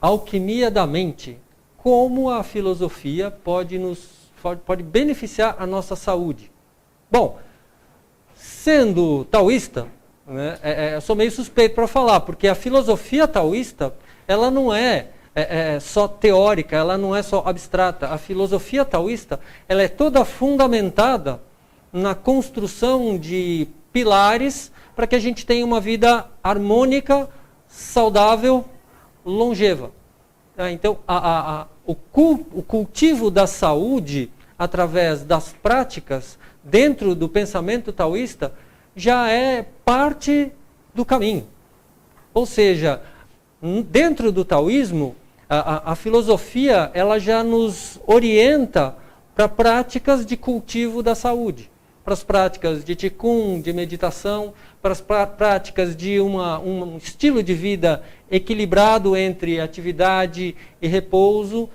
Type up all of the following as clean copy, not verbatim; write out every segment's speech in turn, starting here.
alquimia da mente, como a filosofia pode beneficiar a nossa saúde. Bom, sendo taoísta, né, eu sou meio suspeito para falar, porque a filosofia taoísta, ela não é só teórica, ela não é só abstrata. A filosofia taoísta, ela é toda fundamentada na construção de pilares para que a gente tenha uma vida harmônica, saudável, longeva. Então, o cultivo da saúde, através das práticas, dentro do pensamento taoísta, já é parte do caminho. Ou seja, dentro do taoísmo, a filosofia ela já nos orienta para práticas de cultivo da saúde, para as práticas de Qigong, de meditação, para as práticas de um estilo de vida equilibrado entre atividade e repouso.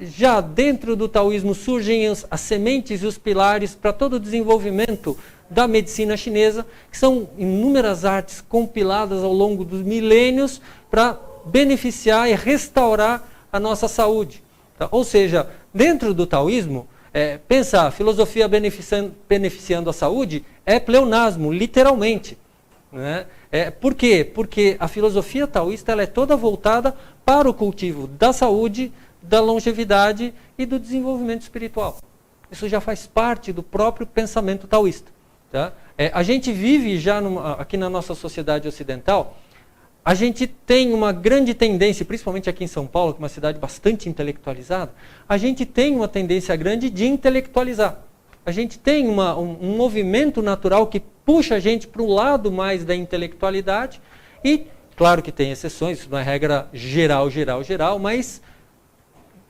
Já dentro do taoísmo surgem as sementes e os pilares para todo o desenvolvimento da medicina chinesa, que são inúmeras artes compiladas ao longo dos milênios para beneficiar e restaurar a nossa saúde. Tá? Ou seja, dentro do taoísmo, pensar a filosofia beneficiando a saúde é pleonasmo, literalmente. Né? Por quê? Porque a filosofia taoísta ela é toda voltada para o cultivo da saúde, da longevidade e do desenvolvimento espiritual. Isso já faz parte do próprio pensamento taoísta. Tá? A gente vive já aqui na nossa sociedade ocidental, a gente tem uma grande tendência, principalmente aqui em São Paulo, que é uma cidade bastante intelectualizada, a gente tem uma tendência grande de intelectualizar. A gente tem um movimento natural que puxa a gente para o lado mais da intelectualidade e, claro que tem exceções, isso não é regra geral, mas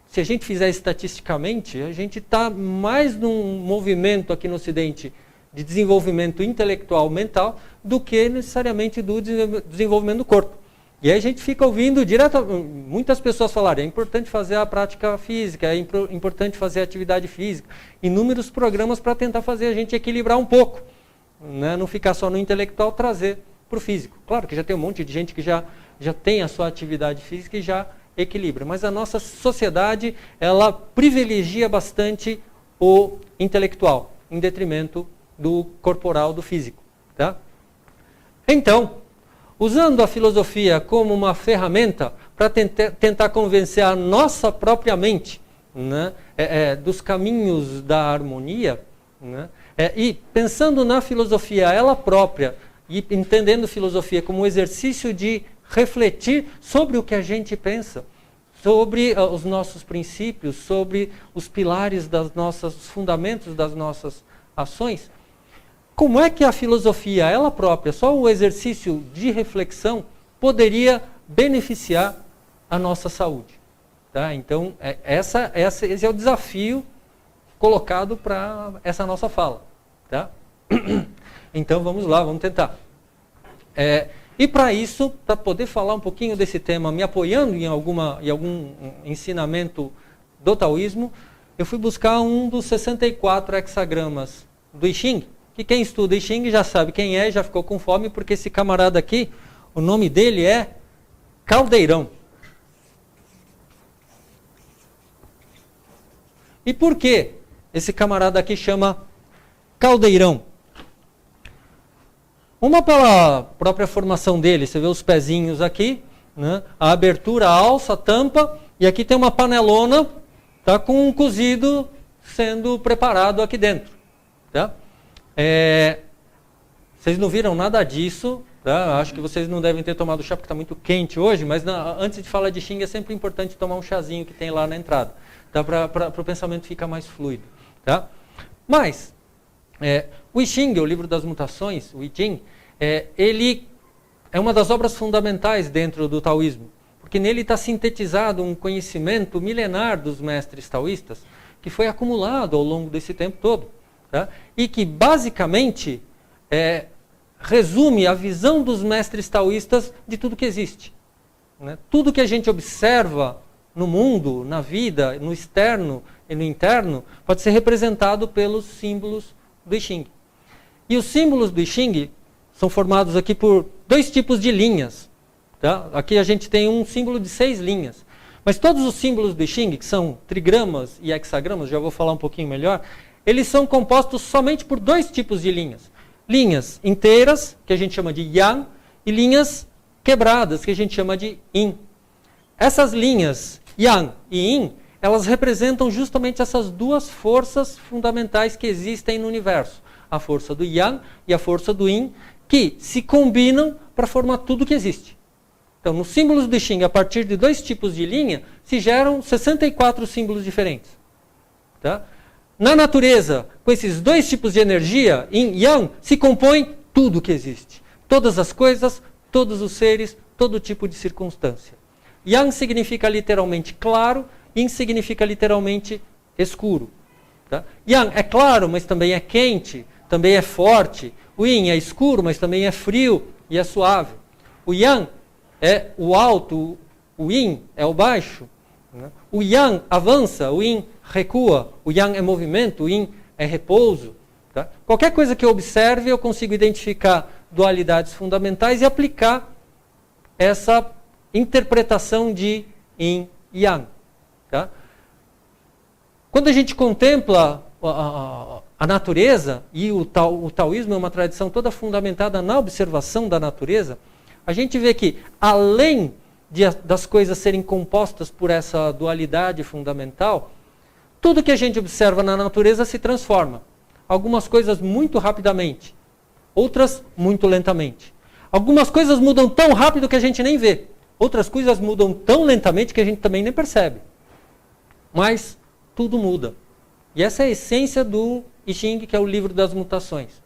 se a gente fizer estatisticamente, a gente está mais num movimento aqui no Ocidente de desenvolvimento intelectual mental do que necessariamente do desenvolvimento do corpo. E aí a gente fica ouvindo muitas pessoas falarem, é importante fazer a prática física, é importante fazer a atividade física, inúmeros programas para tentar fazer a gente equilibrar um pouco, né? Não ficar só no intelectual, trazer para o físico. Claro que já tem um monte de gente que já tem a sua atividade física e já equilibra, mas a nossa sociedade, ela privilegia bastante o intelectual, em detrimento do corporal, do físico. Tá? Então, usando a filosofia como uma ferramenta para tentar convencer a nossa própria mente, né, dos caminhos da harmonia, né, e pensando na filosofia ela própria, e entendendo filosofia como um exercício de refletir sobre o que a gente pensa, sobre os nossos princípios, sobre os pilares os fundamentos das nossas ações. Como é que a filosofia, ela própria, só o exercício de reflexão, poderia beneficiar a nossa saúde? Tá? Então, esse é o desafio colocado para essa nossa fala. Tá? Então, vamos lá, vamos tentar. E para isso, para poder falar um pouquinho desse tema, me apoiando em algum ensinamento do taoísmo, eu fui buscar um dos 64 hexagramas do I Ching, que quem estuda I Ching já sabe quem é, já ficou com fome, porque esse camarada aqui, o nome dele é Caldeirão. E por que esse camarada aqui chama Caldeirão? Uma pela própria formação dele, você vê os pezinhos aqui, né? A abertura, a alça, a tampa, e aqui tem uma panelona, tá, com um cozido sendo preparado aqui dentro. Tá? Vocês não viram nada disso, tá? Acho que vocês não devem ter tomado chá porque está muito quente hoje, mas antes de falar de Xing é sempre importante tomar um chazinho que tem lá na entrada, tá? Para o pensamento ficar mais fluido. Tá? Mas, o I Ching, o livro das mutações, o I Ching, ele é uma das obras fundamentais dentro do taoísmo, porque nele está sintetizado um conhecimento milenar dos mestres taoístas, que foi acumulado ao longo desse tempo todo. Tá? E que basicamente resume a visão dos mestres taoístas de tudo que existe. Né? Tudo que a gente observa no mundo, na vida, no externo e no interno, pode ser representado pelos símbolos do I Ching. E os símbolos do I Ching são formados aqui por dois tipos de linhas. Tá? Aqui a gente tem um símbolo de 6 linhas. Mas todos os símbolos do I Ching, que são trigramas e hexagramas, já vou falar um pouquinho melhor, eles são compostos somente por 2 tipos de linhas. Linhas inteiras, que a gente chama de Yang, e linhas quebradas, que a gente chama de Yin. Essas linhas, Yang e Yin, elas representam justamente essas 2 forças fundamentais que existem no universo. A força do Yang e a força do Yin, que se combinam para formar tudo que existe. Então, nos símbolos do I Ching, a partir de 2 tipos de linha, se geram 64 símbolos diferentes. Tá? Na natureza, com esses 2 tipos de energia, Yin e Yang, se compõe tudo que existe. Todas as coisas, todos os seres, todo tipo de circunstância. Yang significa literalmente claro, Yin significa literalmente escuro. Tá? Yang é claro, mas também é quente, também é forte. O Yin é escuro, mas também é frio e é suave. O Yang é o alto, o Yin é o baixo. Né? O Yang avança, o Yin recua. O Yang é movimento, o Yin é repouso. Tá? Qualquer coisa que eu observe, eu consigo identificar dualidades fundamentais e aplicar essa interpretação de Yin e Yang. Tá? Quando a gente contempla a natureza, e o taoísmo é uma tradição toda fundamentada na observação da natureza, a gente vê que, além das coisas serem compostas por essa dualidade fundamental, tudo que a gente observa na natureza se transforma. Algumas coisas muito rapidamente, outras muito lentamente. Algumas coisas mudam tão rápido que a gente nem vê. Outras coisas mudam tão lentamente que a gente também nem percebe. Mas tudo muda. E essa é a essência do I Ching, que é o livro das mutações.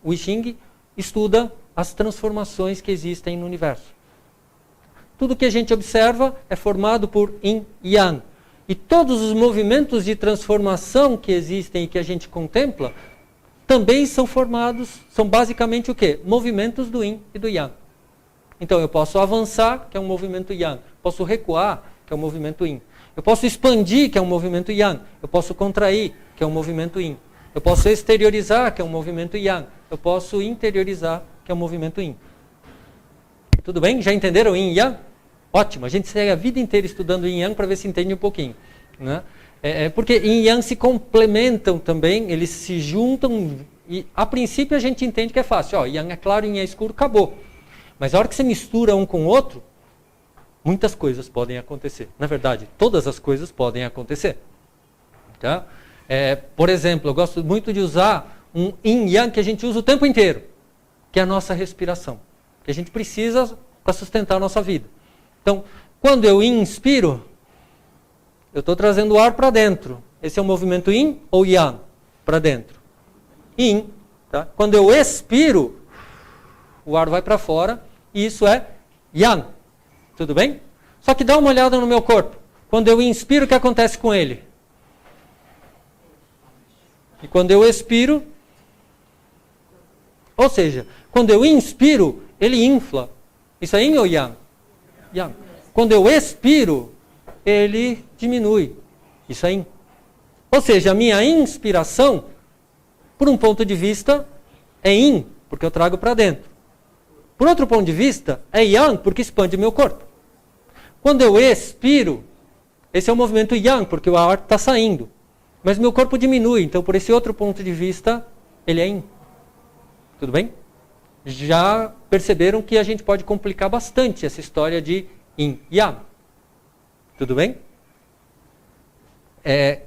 O I Ching estuda as transformações que existem no universo. Tudo que a gente observa é formado por Yin e Yang. E todos os movimentos de transformação que existem e que a gente contempla também são formados, são basicamente o quê? Movimentos do Yin e do Yang. Então eu posso avançar, que é um movimento Yang. Posso recuar, que é um movimento Yin. Eu posso expandir, que é um movimento Yang. Eu posso contrair, que é um movimento Yin. Eu posso exteriorizar, que é um movimento Yang. Eu posso interiorizar, que é um movimento Yin. Tudo bem? Já entenderam Yin e Yang? Ótimo. A gente segue a vida inteira estudando Yin e Yang para ver se entende um pouquinho. Né? Porque Yin e Yang se complementam também, eles se juntam e a princípio a gente entende que é fácil. Ó, Yang é claro, Yin é escuro, acabou. Mas a hora que você mistura um com o outro, muitas coisas podem acontecer. Na verdade, todas as coisas podem acontecer. Tá? Por exemplo, eu gosto muito de usar um Yin Yang que a gente usa o tempo inteiro, que é a nossa respiração, que a gente precisa para sustentar a nossa vida. Então, quando eu inspiro, eu estou trazendo o ar para dentro. Esse é o movimento Yin ou Yang? Para dentro. Yin. Tá? Quando eu expiro, o ar vai para fora, e isso é Yang. Tudo bem? Só que dá uma olhada no meu corpo. Quando eu inspiro, o que acontece com ele? E quando eu expiro, ou seja, quando eu inspiro, ele infla. Isso é Yin ou Yang? Yang. Quando eu expiro, ele diminui. Isso é Yin. Ou seja, a minha inspiração, por um ponto de vista, é Yin, porque eu trago para dentro. Por outro ponto de vista, é Yang, porque expande meu corpo. Quando eu expiro, esse é o movimento Yang, porque o ar está saindo. Mas meu corpo diminui, então por esse outro ponto de vista, ele é Yin. Tudo bem? Já perceberam que a gente pode complicar bastante essa história de Yin e Yang. Tudo bem?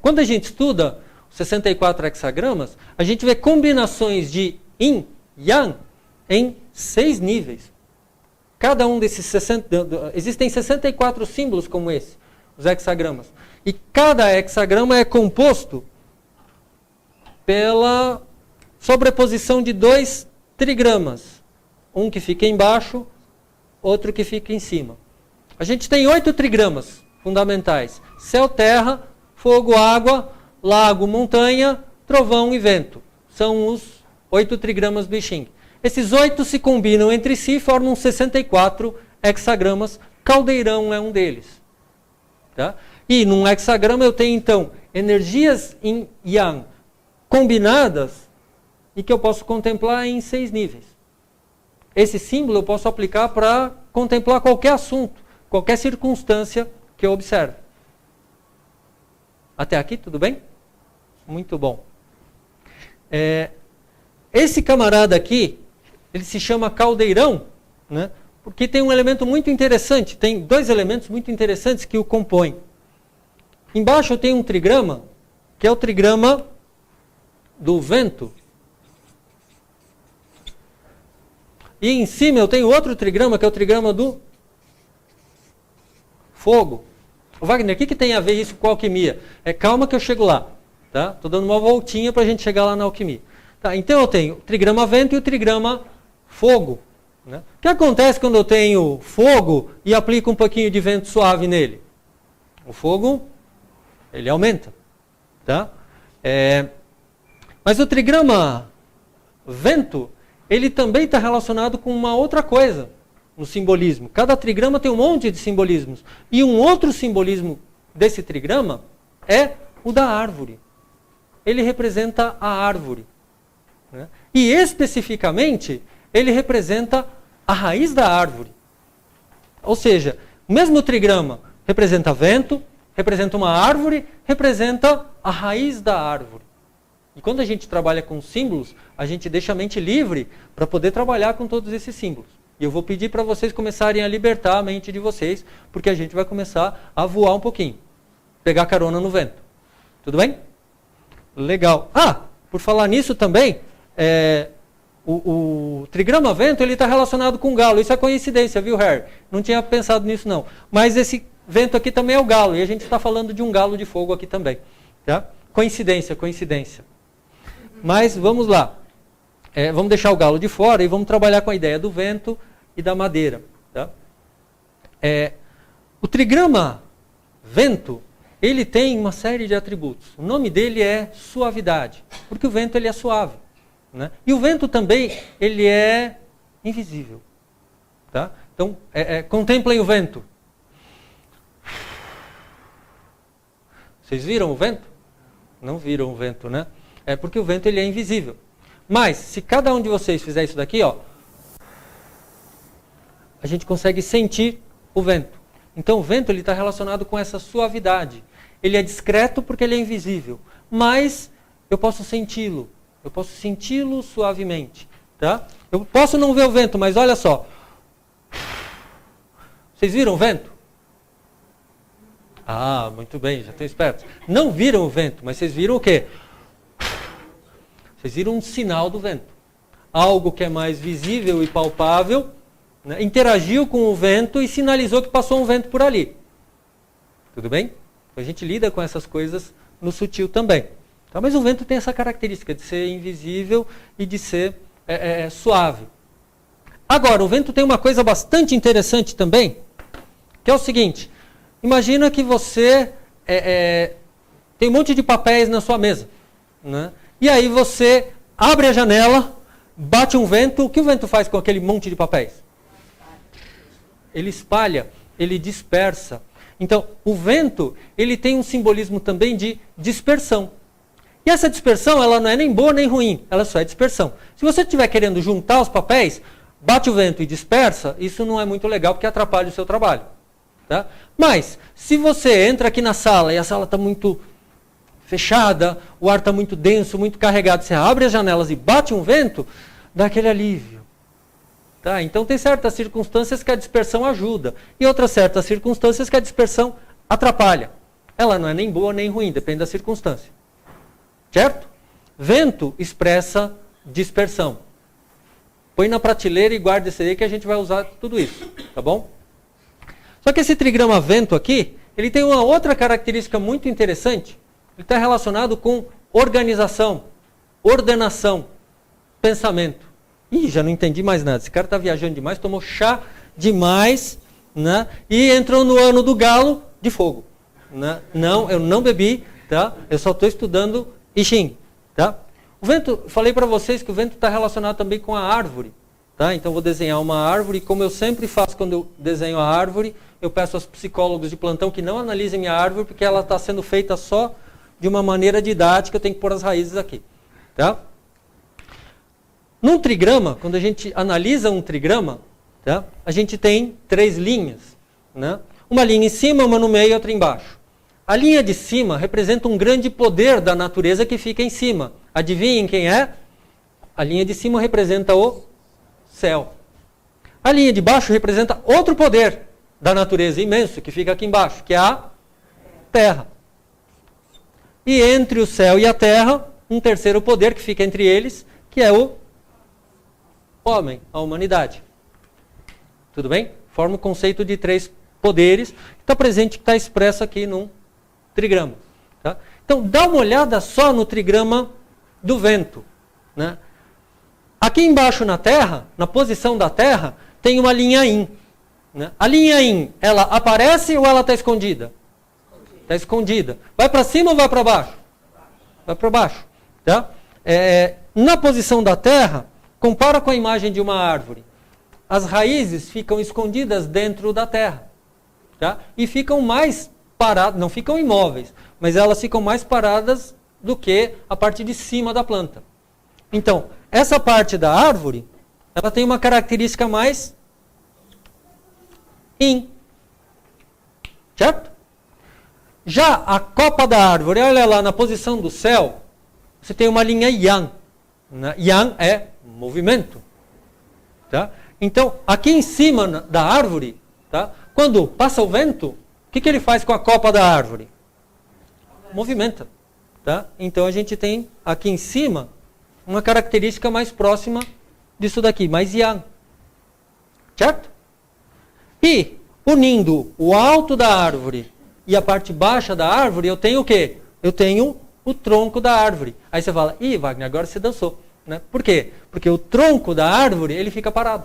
Quando a gente estuda os 64 hexagramas, a gente vê combinações de Yin e Yang em 6 níveis. Cada um desses existem 64 símbolos como esse, os hexagramas. E cada hexagrama é composto pela sobreposição de 2 trigramas. Um que fica embaixo, outro que fica em cima. A gente tem 8 trigramas fundamentais. Céu, terra, fogo, água, lago, montanha, trovão e vento. São os 8 trigramas do I Ching. Esses 8 se combinam entre si e formam 64 hexagramas. Caldeirão é um deles. Tá? E num hexagrama eu tenho, então, energias em Yang combinadas e que eu posso contemplar em 6 níveis. esse símbolo eu posso aplicar para contemplar qualquer assunto, qualquer circunstância que eu observe. Até aqui, tudo bem? Muito bom. Esse camarada aqui, ele se chama caldeirão, né? Porque tem um elemento muito interessante, tem dois elementos muito interessantes que o compõem. Embaixo eu tenho um trigrama, que é o trigrama do vento. E em cima eu tenho outro trigrama, que é o trigrama do fogo. Wagner, o que tem a ver isso com alquimia? Calma que eu chego lá. Tá? Estou dando uma voltinha para a gente chegar lá na alquimia. Tá, então eu tenho o trigrama vento e o trigrama fogo. Né? O que acontece quando eu tenho fogo e aplico um pouquinho de vento suave nele? O fogo, ele aumenta. Tá? Mas o trigrama vento, ele também está relacionado com uma outra coisa no simbolismo. Cada trigrama tem um monte de simbolismos. E um outro simbolismo desse trigrama é o da árvore. Ele representa a árvore. Né? E especificamente, ele representa a raiz da árvore. Ou seja, o mesmo trigrama representa vento, representa uma árvore, representa a raiz da árvore. E quando a gente trabalha com símbolos, a gente deixa a mente livre para poder trabalhar com todos esses símbolos. E eu vou pedir para vocês começarem a libertar a mente de vocês, porque a gente vai começar a voar um pouquinho. Pegar carona no vento. Tudo bem? Legal. Por falar nisso também, o trigrama vento está relacionado com o galo. Isso é coincidência, viu, Harry? Não tinha pensado nisso, não. Mas esse vento aqui também é o galo. E a gente está falando de um galo de fogo aqui também. Tá? Coincidência, coincidência. Mas vamos lá. Vamos deixar o galo de fora e vamos trabalhar com a ideia do vento e da madeira. Tá? O trigrama vento, ele tem uma série de atributos. O nome dele é suavidade, porque o vento ele é suave. Né? E o vento também ele é invisível. Tá? Então, contemplem o vento. Vocês viram o vento? Não viram o vento, né? Porque o vento ele é invisível. Mas, se cada um de vocês fizer isso daqui, ó, a gente consegue sentir o vento. Então, o vento está relacionado com essa suavidade. Ele é discreto porque ele é invisível. Mas, eu posso senti-lo. Eu posso senti-lo suavemente. Tá? Eu posso não ver o vento, mas olha só. Vocês viram o vento? Muito bem, já estão espertos. Não viram o vento, mas vocês viram o quê? Vocês viram um sinal do vento. Algo que é mais visível e palpável, né, interagiu com o vento e sinalizou que passou um vento por ali. Tudo bem? A gente lida com essas coisas no sutil também. Tá? Mas o vento tem essa característica de ser invisível e de ser suave. Agora, o vento tem uma coisa bastante interessante também, que é o seguinte. Imagina que você tem um monte de papéis na sua mesa. Né? E aí você abre a janela, bate um vento. O que o vento faz com aquele monte de papéis? Ele espalha, ele dispersa. Então, o vento ele tem um simbolismo também de dispersão. E essa dispersão ela não é nem boa nem ruim, ela só é dispersão. Se você estiver querendo juntar os papéis, bate o vento e dispersa, isso não é muito legal porque atrapalha o seu trabalho. Tá? Mas, se você entra aqui na sala e a sala está muito fechada, o ar está muito denso, muito carregado, você abre as janelas e bate um vento, dá aquele alívio. Tá? Então tem certas circunstâncias que a dispersão ajuda e outras certas circunstâncias que a dispersão atrapalha. Ela não é nem boa nem ruim, depende da circunstância. Certo? Vento expressa dispersão. Põe na prateleira e guarda esse aí que a gente vai usar tudo isso. Tá bom? Só que esse trigrama vento aqui, ele tem uma outra característica muito interessante. Ele está relacionado com organização, ordenação, pensamento. Já não entendi mais nada. Esse cara está viajando demais, tomou chá demais, né? E entrou no ano do galo de fogo. Né? Não, eu não bebi, tá? Eu só estou estudando I Ching. Tá? O vento, falei para vocês que o vento está relacionado também com a árvore. Tá? Então vou desenhar uma árvore, como eu sempre faço quando eu desenho a árvore, eu peço aos psicólogos de plantão que não analisem minha árvore, porque ela está sendo feita só de uma maneira didática, eu tenho que pôr as raízes aqui. Tá? Num trigrama, quando a gente analisa um trigrama, tá, a gente tem 3 linhas. Né? Uma linha em cima, uma no meio e outra embaixo. A linha de cima representa um grande poder da natureza que fica em cima. Adivinhem quem é? A linha de cima representa o céu. A linha de baixo representa outro poder da natureza imenso que fica aqui embaixo, que é a terra. E entre o céu e a terra, um terceiro poder que fica entre eles, que é o homem, a humanidade. Tudo bem? Forma o conceito de 3 poderes, que está presente, que está expresso aqui num trigrama. Tá? Então, dá uma olhada só no trigrama do vento. Né? Aqui embaixo na Terra, na posição da Terra, tem uma linha Yin. Né? A linha Yin, ela aparece ou ela está escondida? Está escondida. Vai para cima ou vai para baixo? Vai para baixo. Tá? Na posição da Terra, compara com a imagem de uma árvore. As raízes ficam escondidas dentro da terra. Tá? E ficam mais paradas, não ficam imóveis, mas elas ficam mais paradas do que a parte de cima da planta. Então, essa parte da árvore, ela tem uma característica mais Yin. Certo? Já a copa da árvore, olha lá na posição do céu, você tem uma linha Yang. Yang é movimento. Tá? Então, aqui em cima da árvore, tá? Quando passa o vento, o que ele faz com a copa da árvore? Movimenta. Tá? Então, a gente tem aqui em cima uma característica mais próxima disso daqui, mais Yang. Certo? E, unindo o alto da árvore e a parte baixa da árvore, eu tenho o quê? Eu tenho o tronco da árvore. Aí você fala, ih, Wagner, agora você dançou. Né? Por quê? Porque o tronco da árvore, ele fica parado.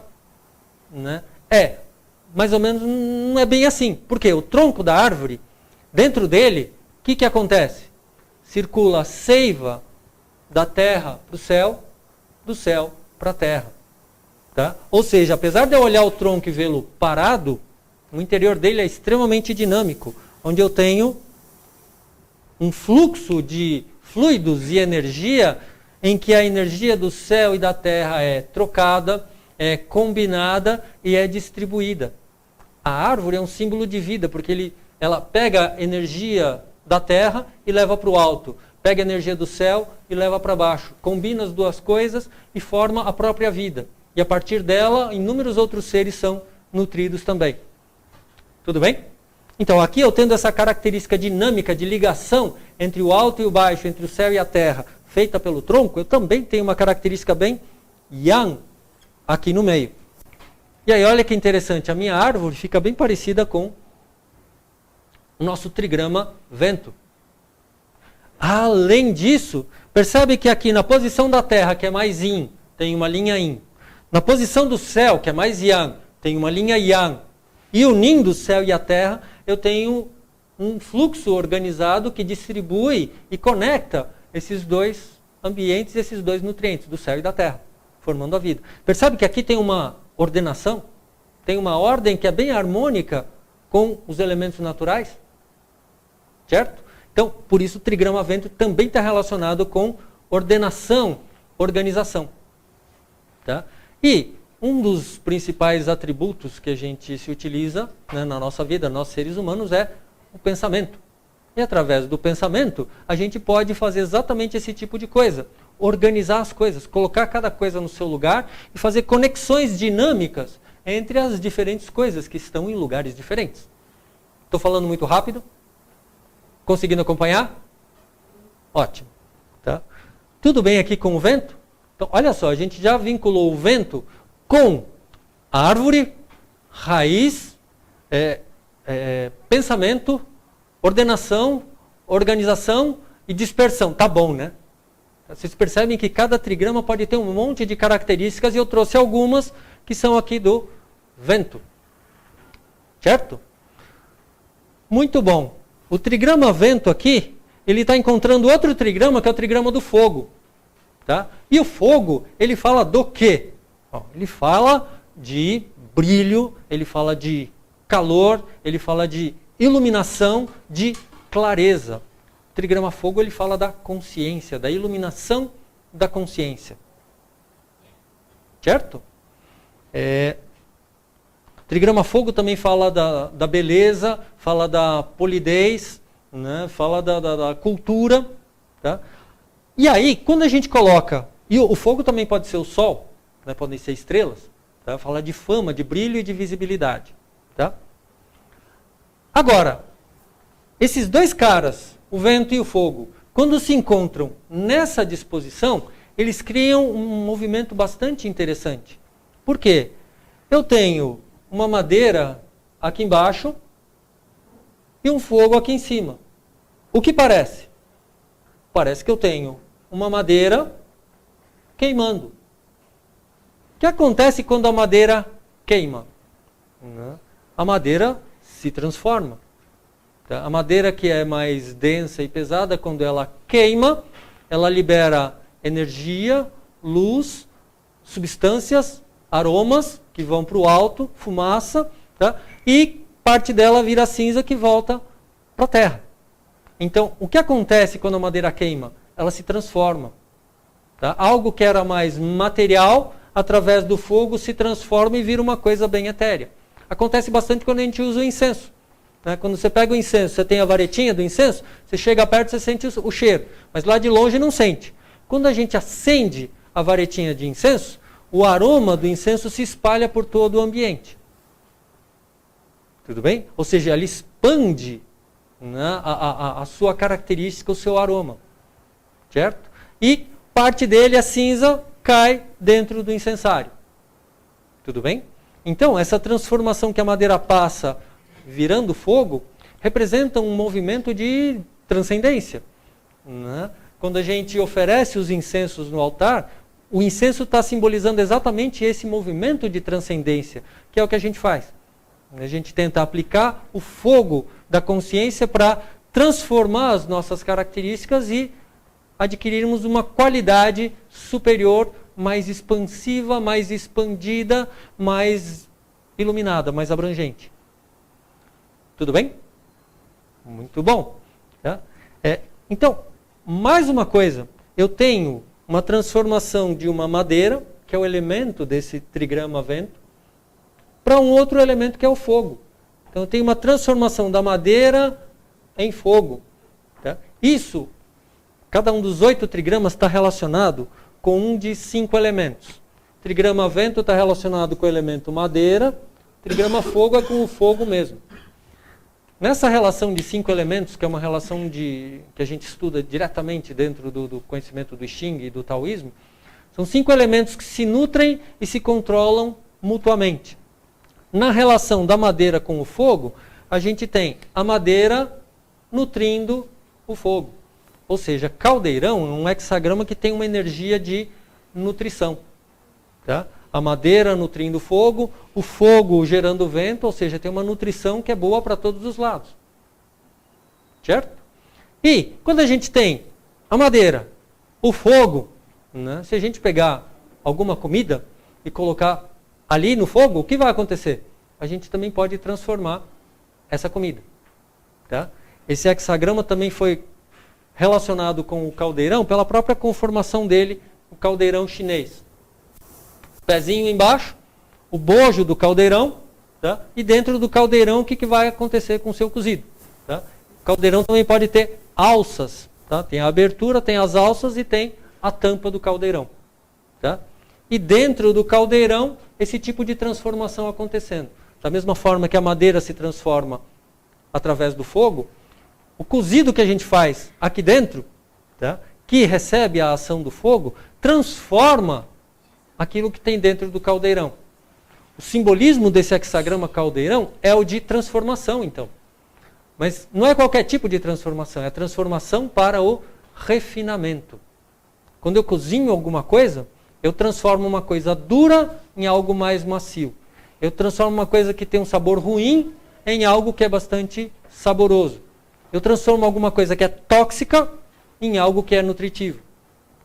Né? Mais ou menos, não é bem assim. Porque o tronco da árvore, dentro dele, o que acontece? Circula a seiva da terra para o céu, do céu para a terra. Tá? Ou seja, apesar de eu olhar o tronco e vê-lo parado, o interior dele é extremamente dinâmico, onde eu tenho um fluxo de fluidos e energia em que a energia do céu e da terra é trocada, é combinada e é distribuída. A árvore é um símbolo de vida, porque ela pega a energia da terra e leva para o alto, pega a energia do céu e leva para baixo, combina as duas coisas e forma a própria vida. E a partir dela, inúmeros outros seres são nutridos também. Tudo bem? Então, aqui eu tendo essa característica dinâmica de ligação entre o alto e o baixo, entre o céu e a terra, feita pelo tronco, eu também tenho uma característica bem Yang aqui no meio. E aí, olha que interessante, a minha árvore fica bem parecida com o nosso trigrama vento. Além disso, percebe que aqui na posição da terra, que é mais Yin, tem uma linha Yin. Na posição do céu, que é mais Yang, tem uma linha Yang. E unindo o céu e a terra, eu tenho um fluxo organizado que distribui e conecta esses dois ambientes, esses dois nutrientes, do céu e da terra, formando a vida. Percebe que aqui tem uma ordenação, tem uma ordem que é bem harmônica com os elementos naturais? Certo? Então, por isso o trigrama vento também está relacionado com ordenação, organização. Tá? E um dos principais atributos que a gente se utiliza, né, na nossa vida, nós seres humanos, é o pensamento. E através do pensamento, a gente pode fazer exatamente esse tipo de coisa. Organizar as coisas, colocar cada coisa no seu lugar e fazer conexões dinâmicas entre as diferentes coisas que estão em lugares diferentes. Estou falando muito rápido? Conseguindo acompanhar? Ótimo. Tá? Tudo bem aqui com o vento? Então, olha só, a gente já vinculou o vento com árvore, raiz, pensamento, ordenação, organização e dispersão. Tá bom, né? Vocês percebem que cada trigrama pode ter um monte de características e eu trouxe algumas que são aqui do vento. Certo? Muito bom. O trigrama vento aqui, ele está encontrando outro trigrama, que é o trigrama do fogo. Tá? E o fogo, ele fala do quê? Bom, ele fala de brilho, ele fala de calor, ele fala de iluminação, de clareza. O trigrama fogo, ele fala da consciência, da iluminação da consciência. certo? O trigrama fogo também fala da beleza, fala da polidez, né? Fala da cultura. Tá? E aí, quando a gente coloca... E o fogo também pode ser o sol, né? Podem ser estrelas. Tá? Fala de fama, de brilho e de visibilidade. Tá? Agora, esses dois caras, o vento e o fogo, quando se encontram nessa disposição, eles criam um movimento bastante interessante. Por quê? Eu tenho uma madeira aqui embaixo e um fogo aqui em cima. O que parece? Parece que eu tenho uma madeira queimando. O que acontece quando a madeira queima? A madeira se transforma. A madeira que é mais densa e pesada, quando ela queima, ela libera energia, luz, substâncias, aromas que vão para o alto, fumaça, tá? E parte dela vira cinza que volta para a terra. Então, o que acontece quando a madeira queima? Ela se transforma. Tá? Algo que era mais material, através do fogo, se transforma e vira uma coisa bem etérea. Acontece bastante quando a gente usa o incenso. Né? Quando você pega o incenso, você tem a varetinha do incenso, você chega perto, você sente o cheiro. Mas lá de longe não sente. Quando a gente acende a varetinha de incenso, o aroma do incenso se espalha por todo o ambiente. Tudo bem? Ou seja, ela expande, né, a sua característica, o seu aroma. Certo? E parte dele, a cinza, cai dentro do incensário. Tudo bem? Então, essa transformação que a madeira passa virando fogo, representa um movimento de transcendência. Né? Quando a gente oferece os incensos no altar, o incenso está simbolizando exatamente esse movimento de transcendência, que é o que a gente faz. A gente tenta aplicar o fogo da consciência para transformar as nossas características e adquirirmos uma qualidade superior, mais expansiva, mais expandida, mais iluminada, mais abrangente. Tudo bem? Muito bom. Tá? Então, mais uma coisa, eu tenho uma transformação de uma madeira, que é o elemento desse trigrama vento, para um outro elemento que é o fogo. Então eu tenho uma transformação da madeira em fogo. Tá? Isso, cada um dos 8 trigramas está relacionado com um de 5 elementos. Trigrama vento está relacionado com o elemento madeira, trigrama fogo é com o fogo mesmo. Nessa relação de 5 elementos, que é uma relação que a gente estuda diretamente dentro do conhecimento do I Ching e do taoísmo, são 5 elementos que se nutrem e se controlam mutuamente. Na relação da madeira com o fogo, a gente tem a madeira nutrindo o fogo. Ou seja, caldeirão é um hexagrama que tem uma energia de nutrição. Tá? A madeira nutrindo o fogo gerando vento, ou seja, tem uma nutrição que é boa para todos os lados. Certo? E quando a gente tem a madeira, o fogo, né, se a gente pegar alguma comida e colocar ali no fogo, o que vai acontecer? A gente também pode transformar essa comida. Tá? Esse hexagrama também foi relacionado com o caldeirão pela própria conformação dele, o caldeirão chinês. Pezinho embaixo, o bojo do caldeirão, tá? E dentro do caldeirão o que vai acontecer com o seu cozido. Tá? O caldeirão também pode ter alças. Tá? Tem a abertura, tem as alças e tem a tampa do caldeirão. Tá? E dentro do caldeirão, esse tipo de transformação acontecendo. Da mesma forma que a madeira se transforma através do fogo, o cozido que a gente faz aqui dentro, tá? Que recebe a ação do fogo, transforma aquilo que tem dentro do caldeirão. O simbolismo desse hexagrama caldeirão é o de transformação, então. Mas não é qualquer tipo de transformação, é a transformação para o refinamento. Quando eu cozinho alguma coisa, eu transformo uma coisa dura em algo mais macio. Eu transformo uma coisa que tem um sabor ruim em algo que é bastante saboroso. Eu transformo alguma coisa que é tóxica em algo que é nutritivo.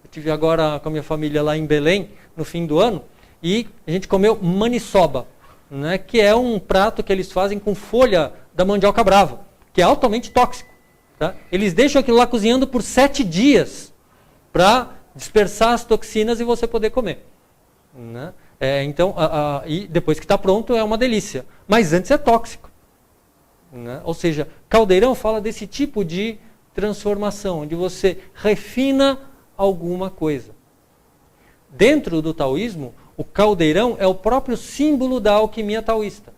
Eu estive agora com a minha família lá em Belém, no fim do ano, e a gente comeu maniçoba, né, que é um prato que eles fazem com folha da mandioca brava, que é altamente tóxico. Tá? Eles deixam aquilo lá cozinhando por 7 dias para dispersar as toxinas e você poder comer. Né? Então, e depois que está pronto é uma delícia. Mas antes é tóxico. Né? Ou seja, Caldeirão fala desse tipo de transformação, onde você refina alguma coisa. Dentro do taoísmo, o caldeirão é o próprio símbolo da alquimia taoísta,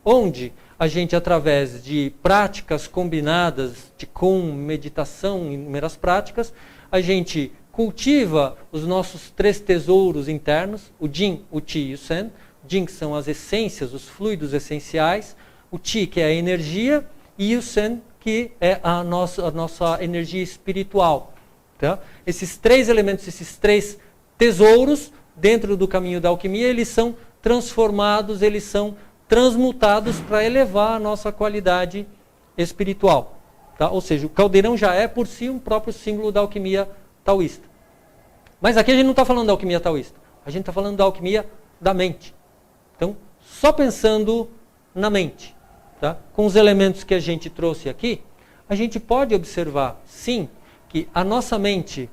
onde a gente, através de práticas combinadas com meditação, inúmeras práticas, a gente cultiva os nossos 3 tesouros internos, o Jin, o Qi e o Sen. Jin, que são as essências, os fluidos essenciais, o Qi, que é a energia, e o Sen, que é a nossa energia espiritual. Tá? Esses 3 elementos, esses 3 tesouros, dentro do caminho da alquimia, eles são transformados, eles são transmutados para elevar a nossa qualidade espiritual. Tá? Ou seja, o caldeirão já é por si um próprio símbolo da alquimia taoísta. Mas aqui a gente não está falando da alquimia taoísta, a gente está falando da alquimia da mente. Então, só pensando na mente, tá? Com os elementos que a gente trouxe aqui, a gente pode observar, sim, que a nossa mente,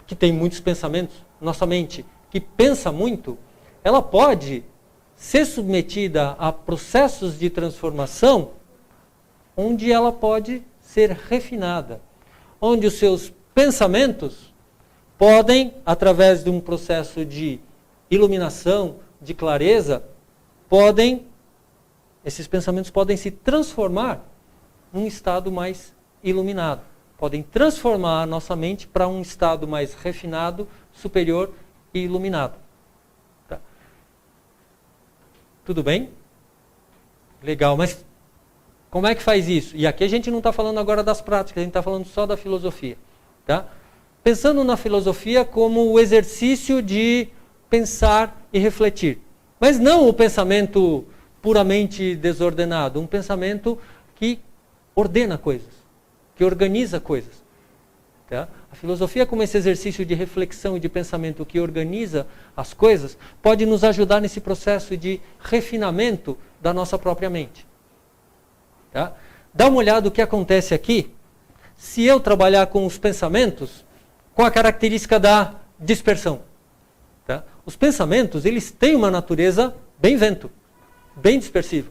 que tem muitos pensamentos, nossa mente que pensa muito, ela pode ser submetida a processos de transformação onde ela pode ser refinada, onde os seus pensamentos podem, através de um processo de iluminação, de clareza, esses pensamentos podem se transformar num estado mais iluminado. Podem transformar a nossa mente para um estado mais refinado, superior e iluminado. Tá? Tudo bem? Legal, mas como é que faz isso? E aqui a gente não está falando agora das práticas, a gente está falando só da filosofia. Tá? Pensando na filosofia como o exercício de pensar e refletir. Mas não o pensamento puramente desordenado, um pensamento que ordena coisas, que organiza coisas. Tá? A filosofia, como esse exercício de reflexão e de pensamento que organiza as coisas, pode nos ajudar nesse processo de refinamento da nossa própria mente. Tá? Dá uma olhada no que acontece aqui, se eu trabalhar com os pensamentos, com a característica da dispersão. Tá? Os pensamentos, eles têm uma natureza bem vento, bem dispersiva.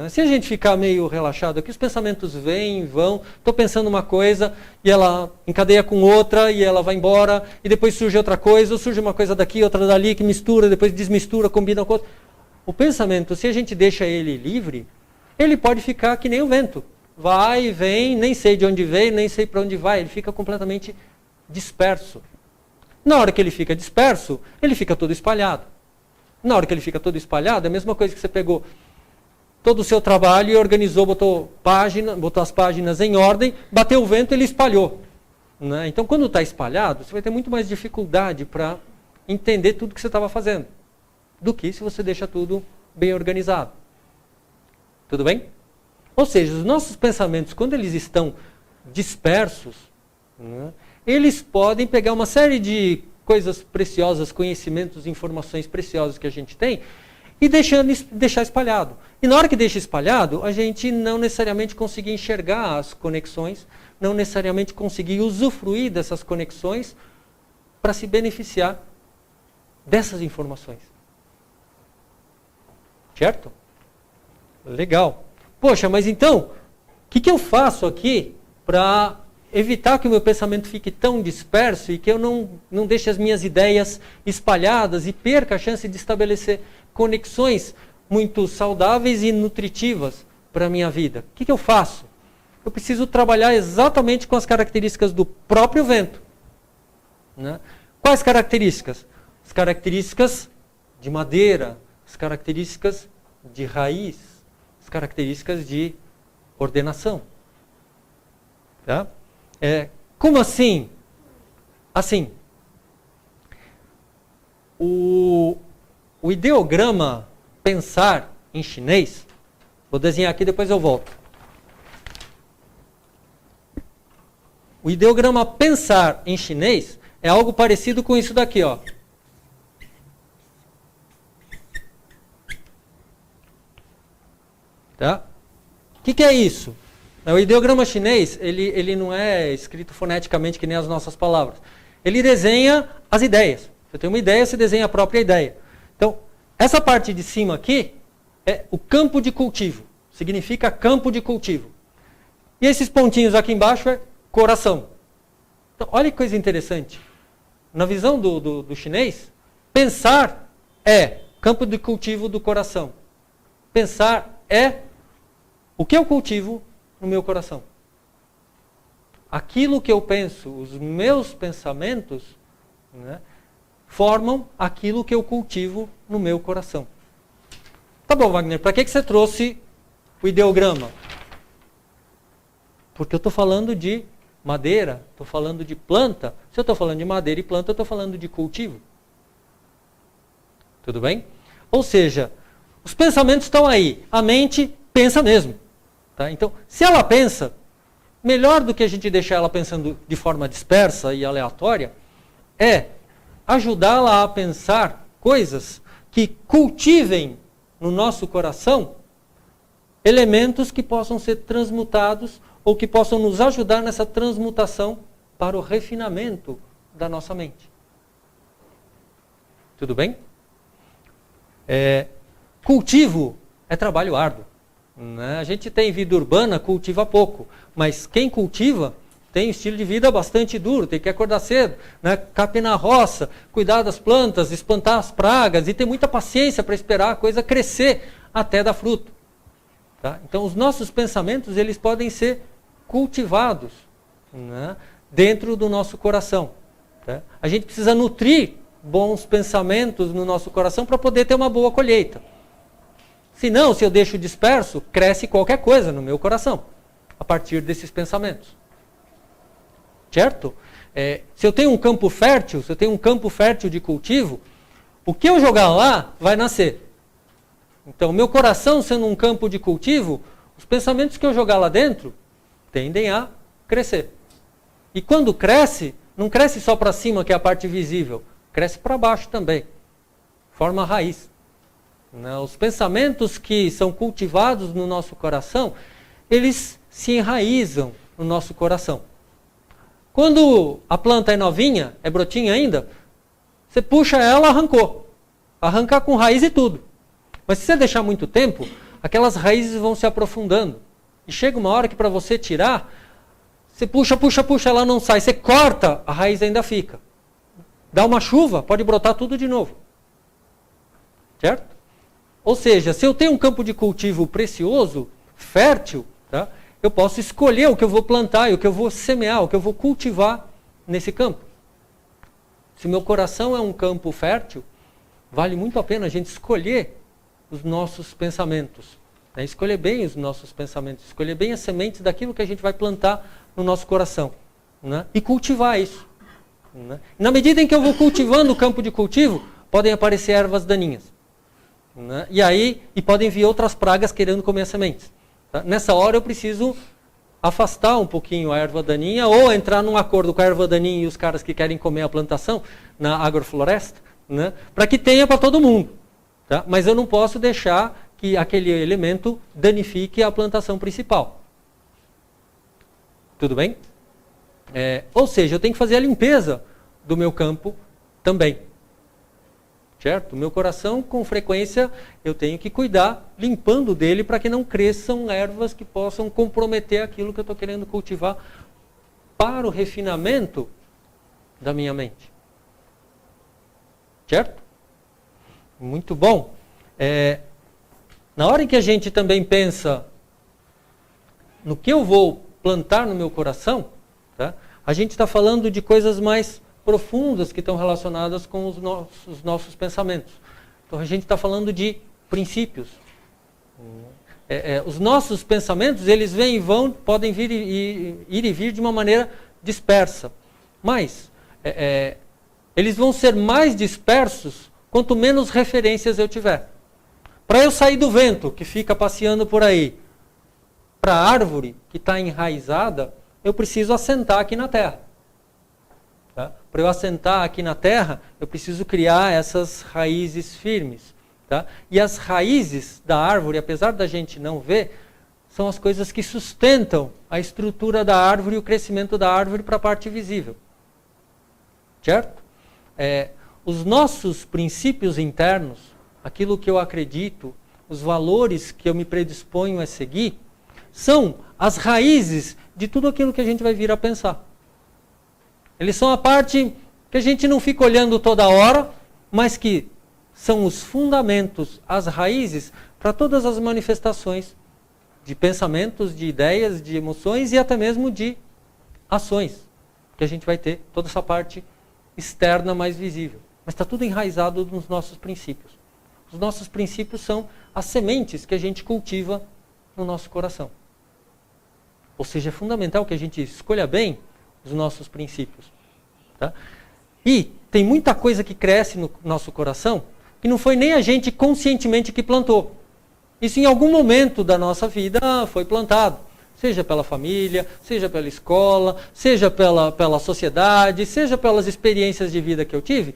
Se a gente ficar meio relaxado aqui, os pensamentos vêm, vão, estou pensando uma coisa e ela encadeia com outra e ela vai embora e depois surge outra coisa, ou surge uma coisa daqui, outra dali, que mistura, depois desmistura, combina com outra. O pensamento, se a gente deixa ele livre, ele pode ficar que nem o vento. Vai e vem, nem sei de onde veio, nem sei para onde vai, ele fica completamente disperso. Na hora que ele fica disperso, ele fica todo espalhado. Na hora que ele fica todo espalhado, é a mesma coisa que você pegou todo o seu trabalho e organizou, botou as páginas em ordem, bateu o vento e ele espalhou. Né? Então, quando está espalhado, você vai ter muito mais dificuldade para entender tudo que você estava fazendo, do que se você deixa tudo bem organizado. Tudo bem? Ou seja, os nossos pensamentos, quando eles estão dispersos, né, eles podem pegar uma série de coisas preciosas, conhecimentos, informações preciosas que a gente tem e deixar espalhado. E na hora que deixa espalhado, a gente não necessariamente conseguir enxergar as conexões, não necessariamente conseguir usufruir dessas conexões para se beneficiar dessas informações. Certo? Legal. Poxa, mas então, o que eu faço aqui para evitar que o meu pensamento fique tão disperso e que eu não deixe as minhas ideias espalhadas e perca a chance de estabelecer conexões muito saudáveis e nutritivas para a minha vida? O que eu faço? Eu preciso trabalhar exatamente com as características do próprio vento. Né? Quais características? As características de madeira, as características de raiz, as características de ordenação. Tá? Como assim? Assim, o ideograma pensar em chinês, vou desenhar aqui, depois eu volto. O ideograma pensar em chinês é algo parecido com isso daqui, ó. Tá? O que é isso? O ideograma chinês, ele não é escrito foneticamente que nem as nossas palavras. Ele desenha as ideias. Você tem uma ideia, você desenha a própria ideia. Então, essa parte de cima aqui é o campo de cultivo. Significa campo de cultivo. E esses pontinhos aqui embaixo é coração. Então, olha que coisa interessante. Na visão do chinês, pensar é campo de cultivo do coração. Pensar é o que eu cultivo no meu coração. Aquilo que eu penso, os meus pensamentos, né, formam aquilo que eu cultivo no meu coração. Tá bom, Wagner, para que você trouxe o ideograma? Porque eu estou falando de madeira, estou falando de planta. Se eu estou falando de madeira e planta, eu estou falando de cultivo. Tudo bem? Ou seja, os pensamentos estão aí. A mente pensa mesmo. Tá? Então, se ela pensa, melhor do que a gente deixar ela pensando de forma dispersa e aleatória, é ajudá-la a pensar coisas que cultivem no nosso coração elementos que possam ser transmutados ou que possam nos ajudar nessa transmutação para o refinamento da nossa mente. Tudo bem? Cultivo é trabalho árduo. Né? A gente tem vida urbana, cultiva pouco, mas quem cultiva tem um estilo de vida bastante duro, tem que acordar cedo, né? Capinar na roça, cuidar das plantas, espantar as pragas e ter muita paciência para esperar a coisa crescer até dar fruto. Tá? Então, os nossos pensamentos eles podem ser cultivados, né, dentro do nosso coração. Tá? A gente precisa nutrir bons pensamentos no nosso coração para poder ter uma boa colheita. Senão, se eu deixo disperso, cresce qualquer coisa no meu coração, a partir desses pensamentos. Certo? Se eu tenho um campo fértil, se eu tenho um campo fértil de cultivo, o que eu jogar lá vai nascer. Então, meu coração sendo um campo de cultivo, os pensamentos que eu jogar lá dentro tendem a crescer. E quando cresce, não cresce só para cima, que é a parte visível, cresce para baixo também. Forma raiz. Os pensamentos que são cultivados no nosso coração, eles se enraizam no nosso coração. Quando a planta é novinha, é brotinha ainda, você puxa ela, arrancou. Arrancar com raiz e tudo. Mas se você deixar muito tempo, aquelas raízes vão se aprofundando. E chega uma hora que para você tirar, você puxa, ela não sai. Você corta, a raiz ainda fica. Dá uma chuva, pode brotar tudo de novo. Certo? Ou seja, se eu tenho um campo de cultivo precioso, fértil, tá? Eu posso escolher o que eu vou plantar, o que eu vou semear, o que eu vou cultivar nesse campo. Se meu coração é um campo fértil, vale muito a pena a gente escolher os nossos pensamentos. Né? Escolher bem os nossos pensamentos, escolher bem as sementes daquilo que a gente vai plantar no nosso coração. Né? E cultivar isso. Né? Na medida em que eu vou cultivando o campo de cultivo, podem aparecer ervas daninhas. Né? E podem vir outras pragas querendo comer as sementes. Tá? Nessa hora eu preciso afastar um pouquinho a erva daninha ou entrar num acordo com a erva daninha e os caras que querem comer a plantação na agrofloresta, né? Para que tenha para todo mundo. Tá? Mas eu não posso deixar que aquele elemento danifique a plantação principal. Tudo bem? Ou seja, eu tenho que fazer a limpeza do meu campo também. Certo? O meu coração, com frequência, eu tenho que cuidar, limpando dele, para que não cresçam ervas que possam comprometer aquilo que eu estou querendo cultivar para o refinamento da minha mente. Certo? Muito bom. Na hora em que a gente também pensa no que eu vou plantar no meu coração, tá? A gente está falando de coisas mais profundas que estão relacionadas com os nossos pensamentos. Então a gente está falando de princípios. Os nossos pensamentos, eles vêm e vão, podem vir ir e vir de uma maneira dispersa. Mas eles vão ser mais dispersos quanto menos referências eu tiver. Para eu sair do vento que fica passeando por aí, para a árvore que está enraizada, eu preciso assentar aqui na terra. Tá? Para eu assentar aqui na terra, eu preciso criar essas raízes firmes. Tá? E as raízes da árvore, apesar da gente não ver, são as coisas que sustentam a estrutura da árvore e o crescimento da árvore para a parte visível. Certo? os nossos princípios internos, aquilo que eu acredito, os valores que eu me predisponho a seguir, são as raízes de tudo aquilo que a gente vai vir a pensar. Eles são a parte que a gente não fica olhando toda hora, mas que são os fundamentos, as raízes para todas as manifestações de pensamentos, de ideias, de emoções e até mesmo de ações, que a gente vai ter toda essa parte externa mais visível. Mas está tudo enraizado nos nossos princípios. Os nossos princípios são as sementes que a gente cultiva no nosso coração. Ou seja, é fundamental que a gente escolha bem os nossos princípios. Tá? E tem muita coisa que cresce no nosso coração que não foi nem a gente conscientemente que plantou. Isso em algum momento da nossa vida foi plantado. Seja pela família, seja pela escola, seja pela sociedade, seja pelas experiências de vida que eu tive.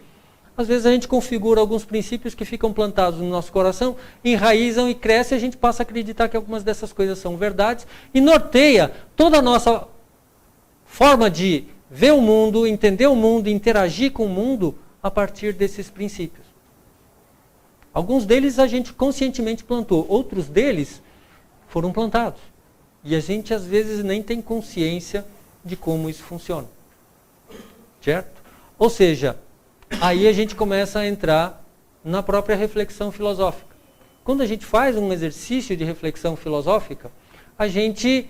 Às vezes a gente configura alguns princípios que ficam plantados no nosso coração, enraizam e crescem, e a gente passa a acreditar que algumas dessas coisas são verdades e norteia toda a nossa forma de ver o mundo, entender o mundo, interagir com o mundo a partir desses princípios. Alguns deles a gente conscientemente plantou, outros deles foram plantados. E a gente às vezes nem tem consciência de como isso funciona. Certo? Ou seja, aí a gente começa a entrar na própria reflexão filosófica. Quando a gente faz um exercício de reflexão filosófica, a gente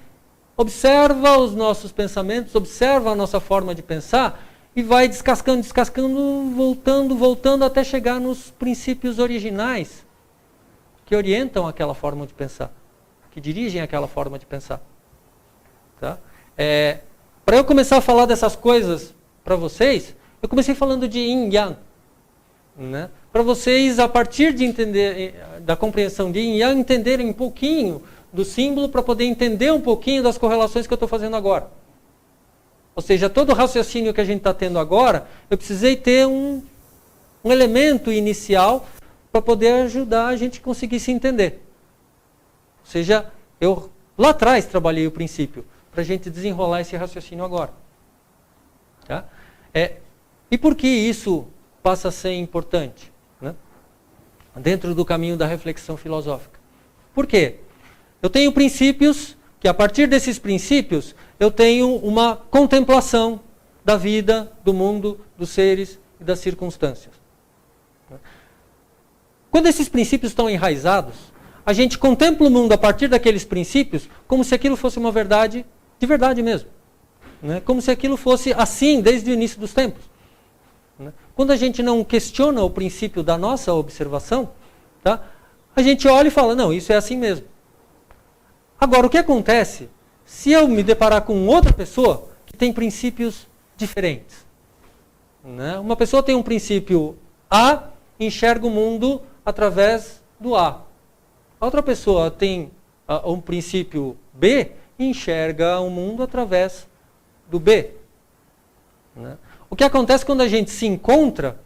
observa os nossos pensamentos, observa a nossa forma de pensar e vai descascando, voltando até chegar nos princípios originais que orientam aquela forma de pensar, que dirigem aquela forma de pensar. Tá? Para eu começar a falar dessas coisas para vocês, eu comecei falando de Yin e Yang. Né? Para vocês, a partir de entender, da compreensão de Yin e Yang, entenderem um pouquinho do símbolo para poder entender um pouquinho das correlações que eu estou fazendo agora. Ou seja, todo o raciocínio que a gente está tendo agora, eu precisei ter um elemento inicial para poder ajudar a gente a conseguir se entender. Ou seja, eu lá atrás trabalhei o princípio, para a gente desenrolar esse raciocínio agora. Tá? E por que isso passa a ser importante? Né? Dentro do caminho da reflexão filosófica. Por quê? Eu tenho princípios, que a partir desses princípios, eu tenho uma contemplação da vida, do mundo, dos seres e das circunstâncias. Quando esses princípios estão enraizados, a gente contempla o mundo a partir daqueles princípios como se aquilo fosse uma verdade, de verdade mesmo. Né? Como se aquilo fosse assim desde o início dos tempos. Né? Quando a gente não questiona o princípio da nossa observação, tá? A gente olha e fala, não, isso é assim mesmo. Agora, o que acontece se eu me deparar com outra pessoa que tem princípios diferentes? Né? Uma pessoa tem um princípio A, enxerga o mundo através do A. A outra pessoa tem um princípio B e enxerga o mundo através do B. Né? O que acontece quando a gente se encontra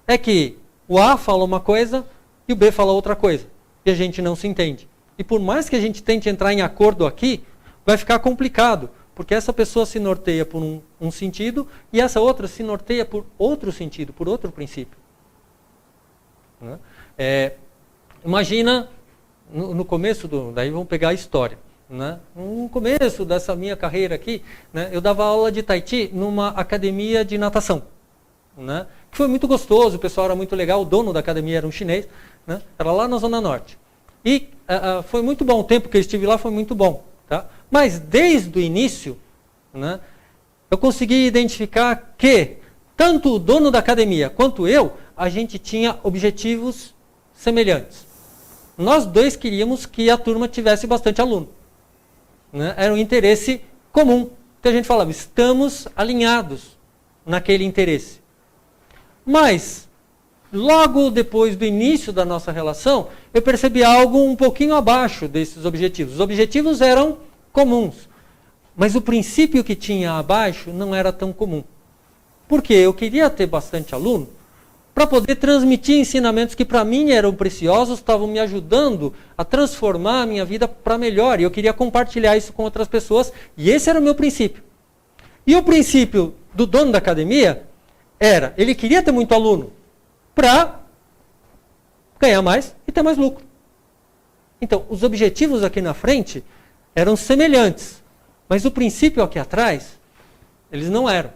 é que o A fala uma coisa e o B fala outra coisa. E a gente não se entende. E por mais que a gente tente entrar em acordo aqui, vai ficar complicado. Porque essa pessoa se norteia por um sentido e essa outra se norteia por outro sentido, por outro princípio. Né? Imagina, no começo, daí vamos pegar a história. Né? No começo dessa minha carreira aqui, né, eu dava aula de Tai Chi numa academia de natação. Né? Que foi muito gostoso, o pessoal era muito legal, o dono da academia era um chinês, né? Era lá na Zona Norte. E foi muito bom, o tempo que eu estive lá foi muito bom. Tá? Mas desde o início, né, eu consegui identificar que tanto o dono da academia quanto eu, a gente tinha objetivos semelhantes. Nós dois queríamos que a turma tivesse bastante aluno. Né? Era um interesse comum. Então a gente falava, estamos alinhados naquele interesse. Mas, logo depois do início da nossa relação, eu percebi algo um pouquinho abaixo desses objetivos. Os objetivos eram comuns, mas o princípio que tinha abaixo não era tão comum. Por quê? Eu queria ter bastante aluno para poder transmitir ensinamentos que para mim eram preciosos, estavam me ajudando a transformar a minha vida para melhor. E eu queria compartilhar isso com outras pessoas, e esse era o meu princípio. E o princípio do dono da academia era, ele queria ter muito aluno para ganhar mais e ter mais lucro. Então, os objetivos aqui na frente eram semelhantes, mas o princípio aqui atrás, eles não eram.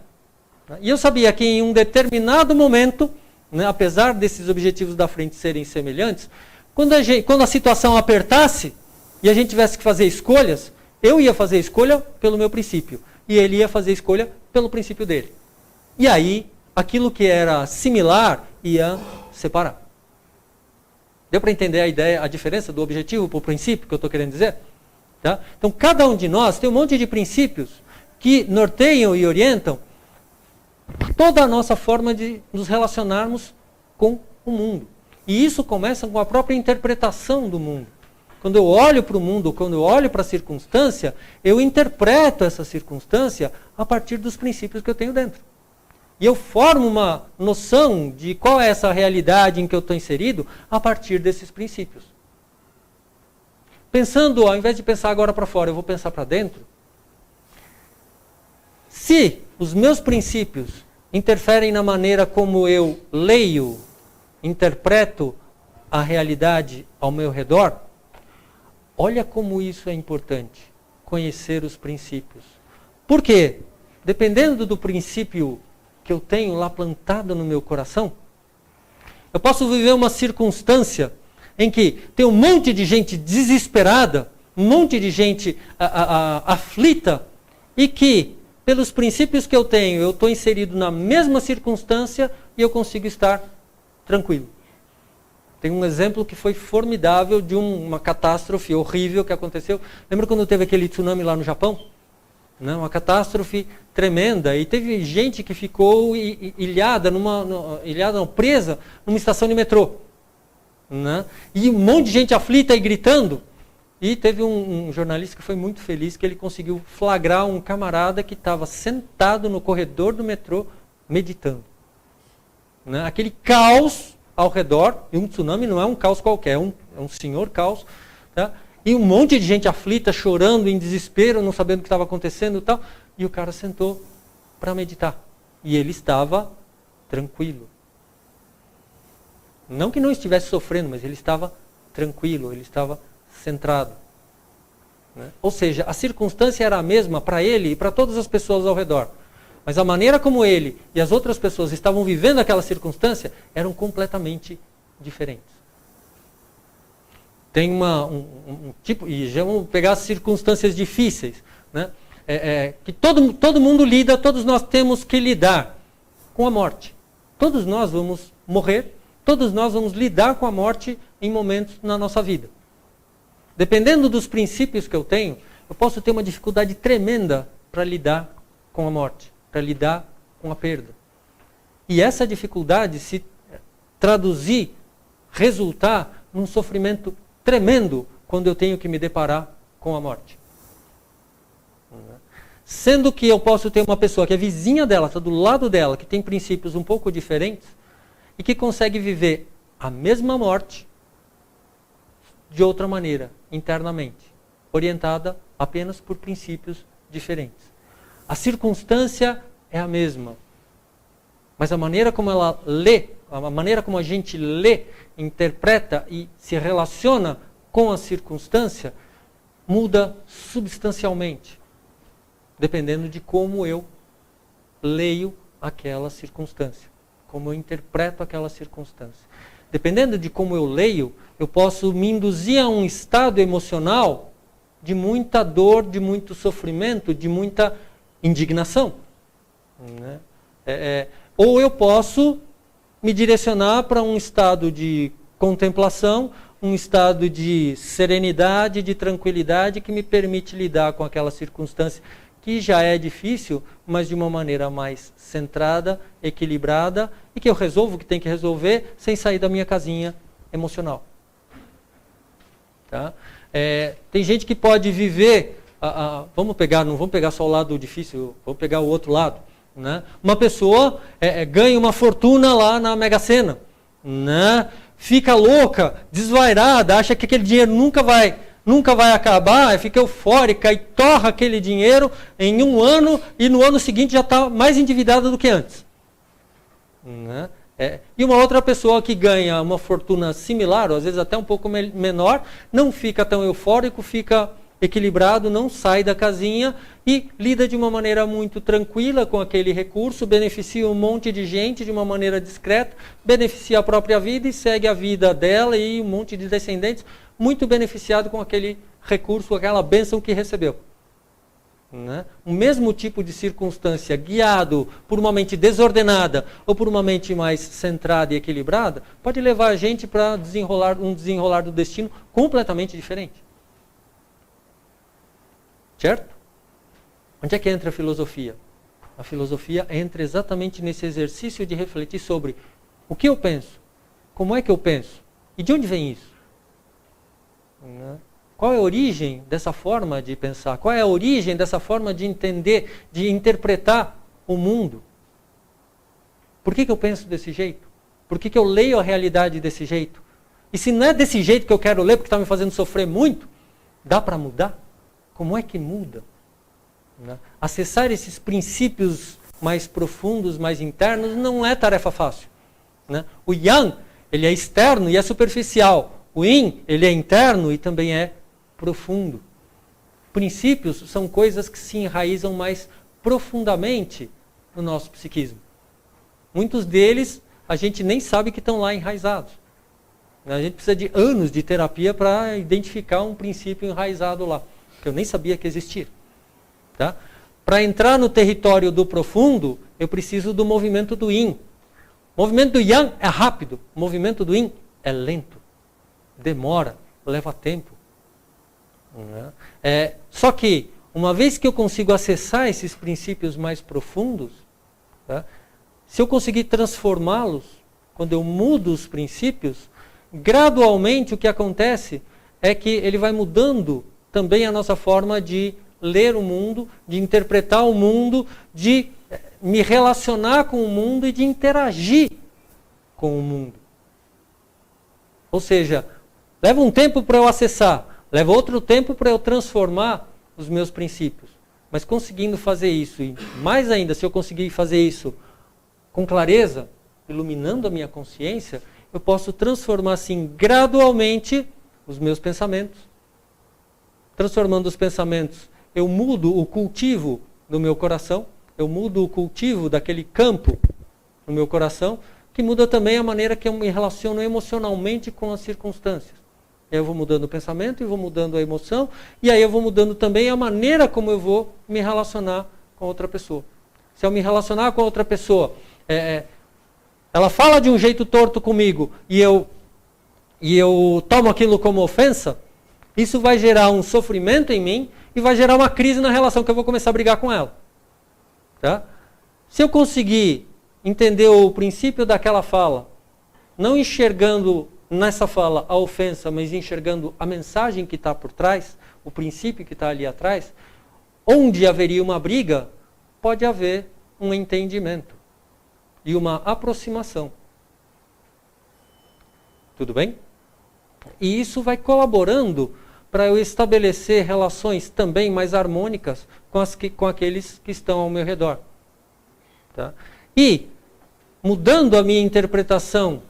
E eu sabia que em um determinado momento, né, apesar desses objetivos da frente serem semelhantes, quando a situação apertasse e a gente tivesse que fazer escolhas, eu ia fazer escolha pelo meu princípio e ele ia fazer escolha pelo princípio dele. E aí, aquilo que era similar ia separar. Deu para entender a ideia, a diferença do objetivo para o princípio que eu estou querendo dizer? Tá? Então, cada um de nós tem um monte de princípios que norteiam e orientam toda a nossa forma de nos relacionarmos com o mundo. E isso começa com a própria interpretação do mundo. Quando eu olho para o mundo, quando eu olho para a circunstância, eu interpreto essa circunstância a partir dos princípios que eu tenho dentro. E eu formo uma noção de qual é essa realidade em que eu estou inserido a partir desses princípios. Pensando, ao invés de pensar agora para fora, eu vou pensar para dentro. Se os meus princípios interferem na maneira como eu leio, interpreto a realidade ao meu redor, olha como isso é importante, conhecer os princípios. Por quê? Dependendo do princípio que eu tenho lá plantado no meu coração, eu posso viver uma circunstância em que tem um monte de gente desesperada, um monte de gente aflita, e que, pelos princípios que eu tenho, eu estou inserido na mesma circunstância e eu consigo estar tranquilo. Tem um exemplo que foi formidável de uma catástrofe horrível que aconteceu. Lembra quando teve aquele tsunami lá no Japão? Não, uma catástrofe tremenda. E teve gente que ficou presa numa estação de metrô. Né? E um monte de gente aflita e gritando. E teve um jornalista que foi muito feliz que ele conseguiu flagrar um camarada que estava sentado no corredor do metrô meditando. Né? Aquele caos ao redor, e um tsunami não é um caos qualquer, é um senhor caos, tá? E um monte de gente aflita, chorando, em desespero, não sabendo o que estava acontecendo e tal, e o cara sentou para meditar. E ele estava tranquilo. Não que não estivesse sofrendo, mas ele estava tranquilo, ele estava centrado. Né? Ou seja, a circunstância era a mesma para ele e para todas as pessoas ao redor. Mas a maneira como ele e as outras pessoas estavam vivendo aquela circunstância eram completamente diferentes. Tem um tipo, e já vamos pegar as circunstâncias difíceis, né? Que todo mundo lida, todos nós temos que lidar com a morte. Todos nós vamos morrer, todos nós vamos lidar com a morte em momentos na nossa vida. Dependendo dos princípios que eu tenho, eu posso ter uma dificuldade tremenda para lidar com a morte, para lidar com a perda. E essa dificuldade se traduzir, resultar num sofrimento tremendo quando eu tenho que me deparar com a morte. Sendo que eu posso ter uma pessoa que é vizinha dela, está do lado dela, que tem princípios um pouco diferentes e que consegue viver a mesma morte de outra maneira, internamente, orientada apenas por princípios diferentes. A circunstância é a mesma, mas a maneira como ela lê, a maneira como a gente lê, interpreta e se relaciona com a circunstância muda substancialmente, dependendo de como eu leio aquela circunstância, como eu interpreto aquela circunstância. Dependendo de como eu leio, eu posso me induzir a um estado emocional de muita dor, de muito sofrimento, de muita indignação. Né? Ou eu posso me direcionar para um estado de contemplação, um estado de serenidade, de tranquilidade, que me permite lidar com aquela circunstância que já é difícil, mas de uma maneira mais centrada, equilibrada, e que eu resolvo o que tem que resolver sem sair da minha casinha emocional. Tá? Tem gente que pode viver, não vamos pegar só o lado difícil, vamos pegar o outro lado. Né? Uma pessoa ganha uma fortuna lá na Mega Sena, né? Fica louca, desvairada, acha que aquele dinheiro nunca vai acabar, fica eufórica e torra aquele dinheiro em um ano e no ano seguinte já está mais endividada do que antes. Né? E uma outra pessoa que ganha uma fortuna similar, ou às vezes até um pouco menor, não fica tão eufórico, fica equilibrado, não sai da casinha e lida de uma maneira muito tranquila com aquele recurso, beneficia um monte de gente de uma maneira discreta, beneficia a própria vida e segue a vida dela e um monte de descendentes muito beneficiado com aquele recurso, aquela bênção que recebeu. Né? O mesmo tipo de circunstância, guiado por uma mente desordenada ou por uma mente mais centrada e equilibrada, pode levar a gente para um desenrolar do destino completamente diferente. Certo? Onde é que entra a filosofia? A filosofia entra exatamente nesse exercício de refletir sobre o que eu penso, como é que eu penso e de onde vem isso. Né? Qual é a origem dessa forma de pensar? Qual é a origem dessa forma de entender, de interpretar o mundo? Por que eu penso desse jeito? Por que eu leio a realidade desse jeito? E se não é desse jeito que eu quero ler, porque está me fazendo sofrer muito, dá para mudar? Como é que muda? Né? Acessar esses princípios mais profundos, mais internos, não é tarefa fácil. Né? O Yang, ele é externo e é superficial. O Yin, ele é interno e também é profundo. Princípios são coisas que se enraizam mais profundamente no nosso psiquismo. Muitos deles a gente nem sabe que estão lá enraizados. A gente precisa de anos de terapia para identificar um princípio enraizado lá, que eu nem sabia que existia. Tá? Para entrar no território do profundo, eu preciso do movimento do Yin. O movimento do Yang é rápido, o movimento do Yin é lento, demora, leva tempo. Só que, uma vez que eu consigo acessar esses princípios mais profundos, tá? Se eu conseguir transformá-los, quando eu mudo os princípios, gradualmente o que acontece é que ele vai mudando também a nossa forma de ler o mundo, de interpretar o mundo, de me relacionar com o mundo e de interagir com o mundo. Ou seja, leva um tempo para eu acessar, leva outro tempo para eu transformar os meus princípios. Mas conseguindo fazer isso, e mais ainda, se eu conseguir fazer isso com clareza, iluminando a minha consciência, eu posso transformar assim gradualmente os meus pensamentos. Transformando os pensamentos, eu mudo o cultivo do meu coração, eu mudo o cultivo daquele campo no meu coração, que muda também a maneira que eu me relaciono emocionalmente com as circunstâncias. Eu vou mudando o pensamento e vou mudando a emoção, e aí eu vou mudando também a maneira como eu vou me relacionar com outra pessoa. Se eu me relacionar com outra pessoa, ela fala de um jeito torto comigo e eu tomo aquilo como ofensa, isso vai gerar um sofrimento em mim e vai gerar uma crise na relação que eu vou começar a brigar com ela. Tá? Se eu conseguir entender o princípio daquela fala, não enxergando nessa fala a ofensa, mas enxergando a mensagem que está por trás, o princípio que está ali atrás, onde haveria uma briga, pode haver um entendimento e uma aproximação. Tudo bem? E isso vai colaborando para eu estabelecer relações também mais harmônicas com aqueles que estão ao meu redor. Tá? E, mudando a minha interpretação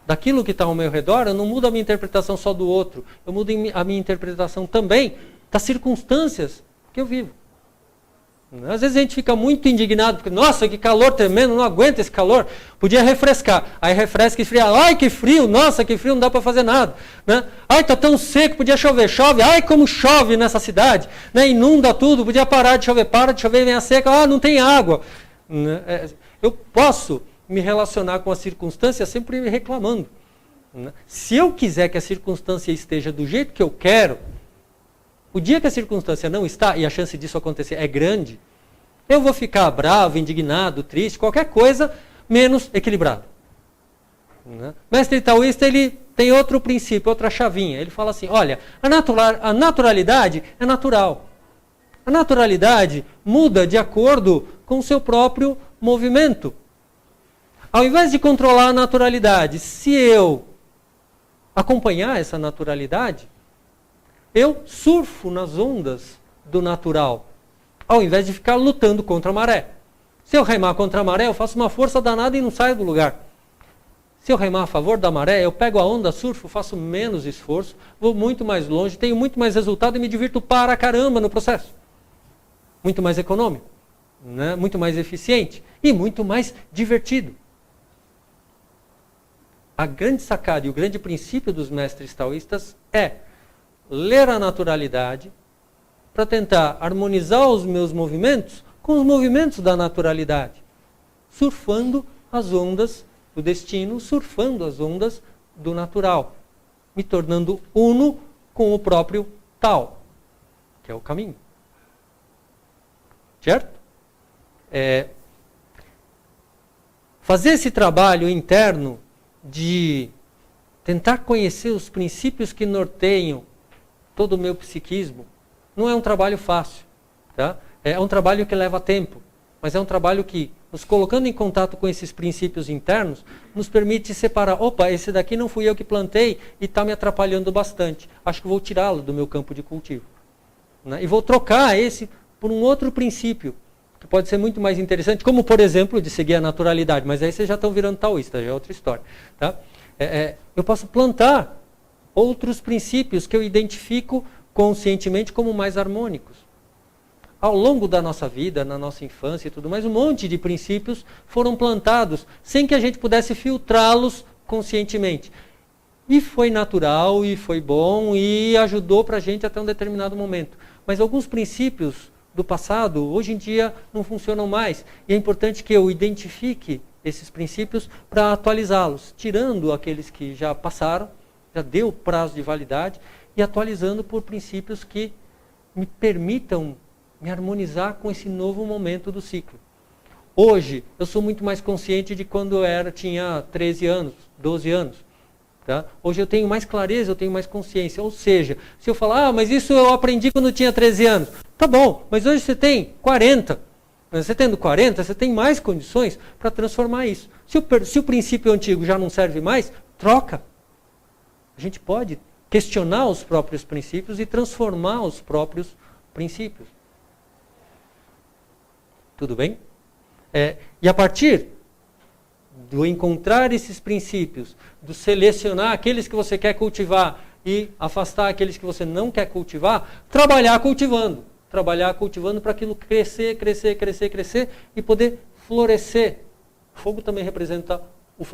daquilo que está ao meu redor, eu não mudo a minha interpretação só do outro, eu mudo a minha interpretação também das circunstâncias que eu vivo. Às vezes a gente fica muito indignado, porque, nossa, que calor tremendo, não aguento esse calor, podia refrescar. Aí refresca e esfria, ai que frio, nossa, que frio, não dá para fazer nada. Né? Ai, está tão seco, podia chover, chove, ai como chove nessa cidade, né? Inunda tudo, podia parar de chover, para de chover, vem a seca, ah, não tem água. Eu posso me relacionar com a circunstância sempre reclamando. Se eu quiser que a circunstância esteja do jeito que eu quero, o dia que a circunstância não está, e a chance disso acontecer é grande, eu vou ficar bravo, indignado, triste, qualquer coisa, menos equilibrado. Mestre taoísta, ele tem outro princípio, outra chavinha. Ele fala assim, olha, a naturalidade é natural. A naturalidade muda de acordo com o seu próprio movimento. Ao invés de controlar a naturalidade, se eu acompanhar essa naturalidade, eu surfo nas ondas do natural, ao invés de ficar lutando contra a maré. Se eu remar contra a maré, eu faço uma força danada e não saio do lugar. Se eu remar a favor da maré, eu pego a onda, surfo, faço menos esforço, vou muito mais longe, tenho muito mais resultado e me divirto para caramba no processo. Muito mais econômico, né? Muito mais eficiente e muito mais divertido. A grande sacada e o grande princípio dos mestres taoístas é ler a naturalidade para tentar harmonizar os meus movimentos com os movimentos da naturalidade, surfando as ondas do destino, surfando as ondas do natural, me tornando uno com o próprio Tao, que é o caminho. Certo? Fazer esse trabalho interno de tentar conhecer os princípios que norteiam todo o meu psiquismo não é um trabalho fácil, tá? É um trabalho que leva tempo, mas é um trabalho que, nos colocando em contato com esses princípios internos, nos permite separar, opa, esse daqui não fui eu que plantei e está me atrapalhando bastante, acho que vou tirá-lo do meu campo de cultivo, né? E vou trocar esse por um outro princípio, que pode ser muito mais interessante, como, por exemplo, de seguir a naturalidade, mas aí vocês já estão virando taoísta, já é outra história, tá? Eu posso plantar outros princípios que eu identifico conscientemente como mais harmônicos. Ao longo da nossa vida, na nossa infância e tudo mais, um monte de princípios foram plantados sem que a gente pudesse filtrá-los conscientemente. E foi natural, e foi bom, e ajudou para a gente até um determinado momento. Mas alguns princípios do passado, hoje em dia, não funcionam mais. E é importante que eu identifique esses princípios para atualizá-los, tirando aqueles que já passaram, já deu prazo de validade, e atualizando por princípios que me permitam me harmonizar com esse novo momento do ciclo. Hoje, eu sou muito mais consciente de quando tinha 13 anos, 12 anos. Tá? Hoje eu tenho mais clareza, eu tenho mais consciência. Ou seja, se eu falar, mas isso eu aprendi quando eu tinha 13 anos. Tá bom, mas hoje você tem 40. Você tendo 40, você tem mais condições para transformar isso. Se o princípio antigo já não serve mais, troca. A gente pode questionar os próprios princípios e transformar os próprios princípios. Tudo bem? E a partir do encontrar esses princípios, do selecionar aqueles que você quer cultivar e afastar aqueles que você não quer cultivar, trabalhar cultivando para aquilo crescer, crescer, crescer, crescer e poder florescer. O fogo também representa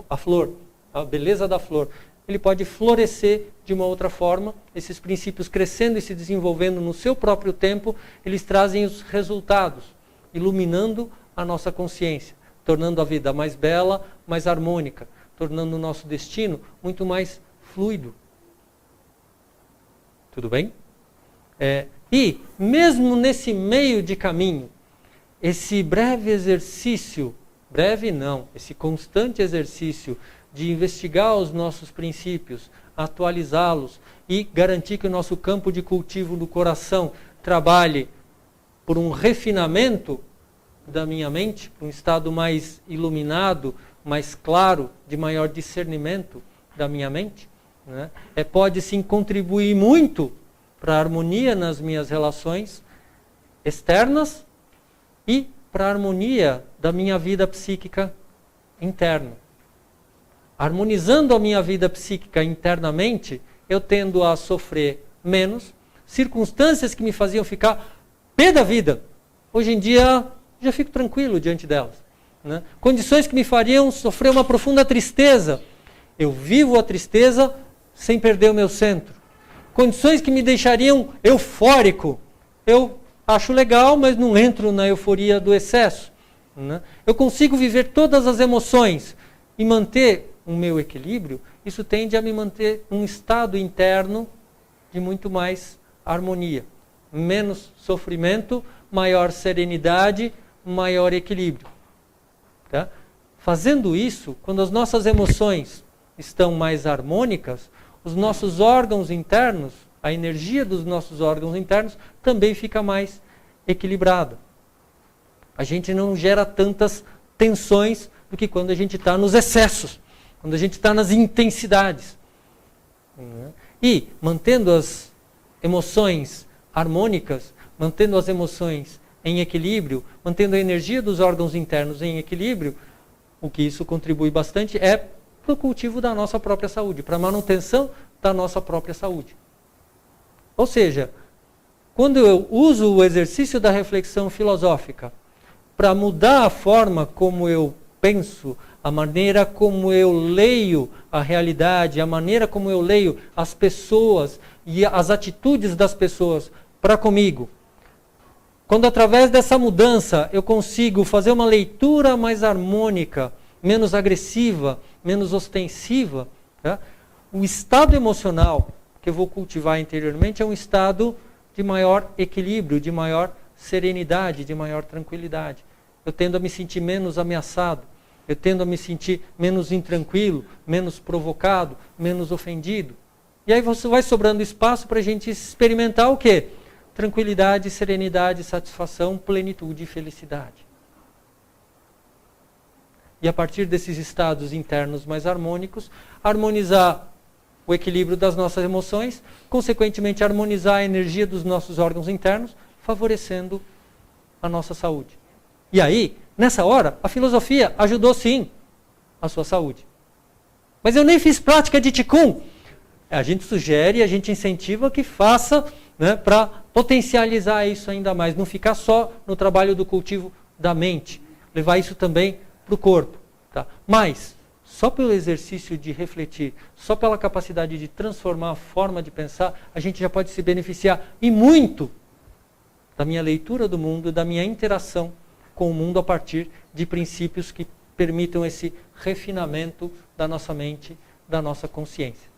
a flor, a beleza da flor. Ele pode florescer de uma outra forma, esses princípios crescendo e se desenvolvendo no seu próprio tempo, eles trazem os resultados, iluminando a nossa consciência, tornando a vida mais bela, mais harmônica, tornando o nosso destino muito mais fluido. Tudo bem? E, mesmo nesse meio de caminho, esse breve exercício, breve não, esse constante exercício de investigar os nossos princípios, atualizá-los e garantir que o nosso campo de cultivo do coração trabalhe por um refinamento da minha mente, um estado mais iluminado, mais claro, de maior discernimento da minha mente, né? Pode sim contribuir muito para a harmonia nas minhas relações externas e para a harmonia da minha vida psíquica interna. Harmonizando a minha vida psíquica internamente, eu tendo a sofrer menos, circunstâncias que me faziam ficar pé da vida, hoje em dia já fico tranquilo diante delas, né? Condições que me fariam sofrer uma profunda tristeza, eu vivo a tristeza sem perder o meu centro. Condições que me deixariam eufórico, eu acho legal, mas não entro na euforia do excesso, né? Eu consigo viver todas as emoções e manter o meu equilíbrio. Isso tende a me manter num estado interno de muito mais harmonia, menos sofrimento, maior serenidade, maior equilíbrio. Tá? Fazendo isso, quando as nossas emoções estão mais harmônicas, os nossos órgãos internos, a energia dos nossos órgãos internos também fica mais equilibrada. A gente não gera tantas tensões do que quando a gente está nos excessos, quando a gente está nas intensidades. E mantendo as emoções harmônicas, mantendo as emoções em equilíbrio, mantendo a energia dos órgãos internos em equilíbrio, o que isso contribui bastante é para o cultivo da nossa própria saúde, para a manutenção da nossa própria saúde. Ou seja, quando eu uso o exercício da reflexão filosófica para mudar a forma como eu penso, a maneira como eu leio a realidade, a maneira como eu leio as pessoas e as atitudes das pessoas para comigo, quando através dessa mudança eu consigo fazer uma leitura mais harmônica, menos agressiva, menos ostensiva, tá? O estado emocional que eu vou cultivar interiormente é um estado de maior equilíbrio, de maior serenidade, de maior tranquilidade. Eu tendo a me sentir menos ameaçado, eu tendo a me sentir menos intranquilo, menos provocado, menos ofendido. E aí vai sobrando espaço para a gente experimentar o quê? Tranquilidade, serenidade, satisfação, plenitude e felicidade. E a partir desses estados internos mais harmônicos, harmonizar o equilíbrio das nossas emoções, consequentemente harmonizar a energia dos nossos órgãos internos, favorecendo a nossa saúde. E aí, nessa hora, a filosofia ajudou sim a sua saúde. Mas eu nem fiz prática de Qigong. A gente sugere, a gente incentiva que faça, né, para potencializar isso ainda mais. Não ficar só no trabalho do cultivo da mente. Levar isso também para o corpo. Tá? Mas, só pelo exercício de refletir, só pela capacidade de transformar a forma de pensar, a gente já pode se beneficiar e muito da minha leitura do mundo, da minha interação com o mundo a partir de princípios que permitam esse refinamento da nossa mente, da nossa consciência.